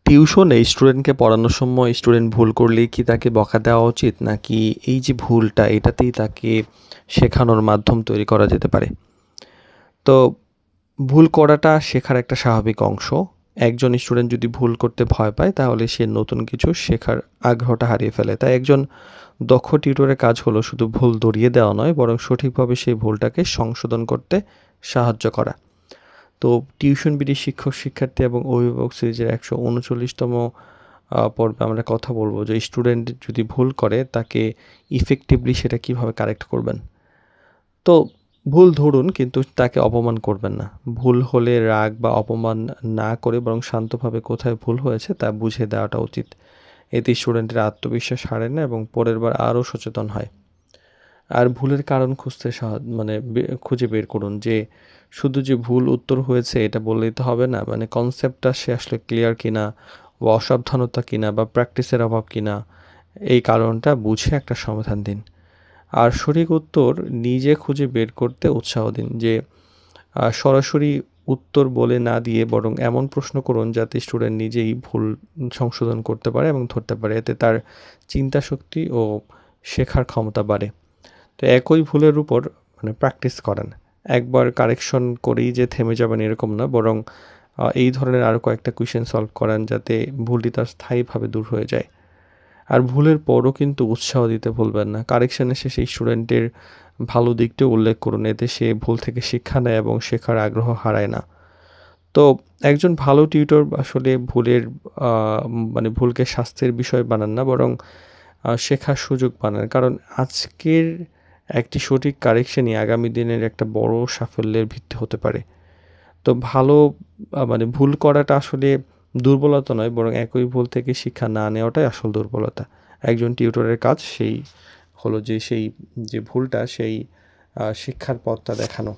টিউশনে স্টুডেন্টকে পড়ানোর সময় স্টুডেন্ট ভুল করলেই কি তাকে বকা দেওয়া উচিত? নাকি এই যে ভুলটা এটাতেই তাকে শেখানোর মাধ্যম তৈরি করা যেতে পারে? তো ভুল করাটা শেখার একটা স্বাভাবিক অংশ। একজন স্টুডেন্ট যদি ভুল করতে ভয় পায় তাহলে সে নতুন কিছু শেখার আগ্রহটা হারিয়ে ফেলে। তাই একজন দক্ষ টিউটরের কাজ হলো শুধু ভুল ধরিয়ে দেওয়া নয় বরং সঠিকভাবে সেই ভুলটাকে সংশোধন করতে সাহায্য করা। তো টিউশন বিডি শিক্ষক, শিক্ষার্থী এবং অভিভাবক সিরিজের ১৩৯তম পর্বে আমরা কথা বলব যে স্টুডেন্ট যদি ভুল করে তাকে ইফেক্টিভলি সেটা কিভাবে কারেক্ট করবেন। তো ভুল ধরুন কিন্তু তাকে অপমান করবেন না। ভুল হলে রাগ বা অপমান না করে বরং শান্তভাবে কোথায় ভুল হয়েছে তা বুঝিয়ে দেওয়াটা উচিত। এতে স্টুডেন্টের আত্মবিশ্বাস হারে না এবং পরের বার আরও সচেতন হয়। আর ভুলের কারণ খুঁজতে মানে খুঁজে বের করুন যে শুধু যে ভুল উত্তর হয়েছে এটা বললেই তো হবে না। মানে কনসেপ্টটা সে আসলে ক্লিয়ার কিনা বা অসাবধানতা কিনা বা প্র্যাকটিসের অভাব কিনা এই কারণটা বুঝে একটা সমাধান দিন। আর সঠিক উত্তর নিজে খুঁজে বের করতে উৎসাহ দিন যে সরাসরি উত্তর বলে না দিয়ে বরং এমন প্রশ্ন করুন যাতে স্টুডেন্ট নিজেই ভুল সংশোধন করতে পারে এবং ধরতে পারে। এতে তার চিন্তাশক্তি ও শেখার ক্ষমতা বাড়ে। তো একই ভুলের উপর মানে প্র্যাকটিস করান। একবার কারেকশন করেই যে থেমে যাবেন এরকম না, বরং এই ধরনের আরও কয়েকটা কোয়েশ্চেন সলভ করান যাতে ভুলটি তার স্থায়ীভাবে দূর হয়ে যায়। আর ভুলের পরও কিন্তু উৎসাহ দিতে ভুলবেন না। কারেকশনের শেষে স্টুডেন্টের ভালো দিকটিও উল্লেখ করুন। এতে সে ভুল থেকে শিক্ষা নেয় এবং শেখার আগ্রহ হারায় না। তো একজন ভালো টিউটর আসলে আ মানে ভুলকে শাস্তির বিষয় বানান না, বরং শেখার সুযোগ বানান। কারণ আজকের একটি সঠিক কারেকশনই আগামী দিনের একটা বড় সাফল্যের ভিত্তি হতে পারে। তো ভালো মানে ভুল করাটা আসলে দুর্বলতা নয়, বরং একই ভুল থেকে শিক্ষা না নেওয়াটাই আসল দুর্বলতা। একজন টিউটরের কাজ সেই হলো যে সেই যে ভুলটা সেই শিক্ষার পথটা দেখানো।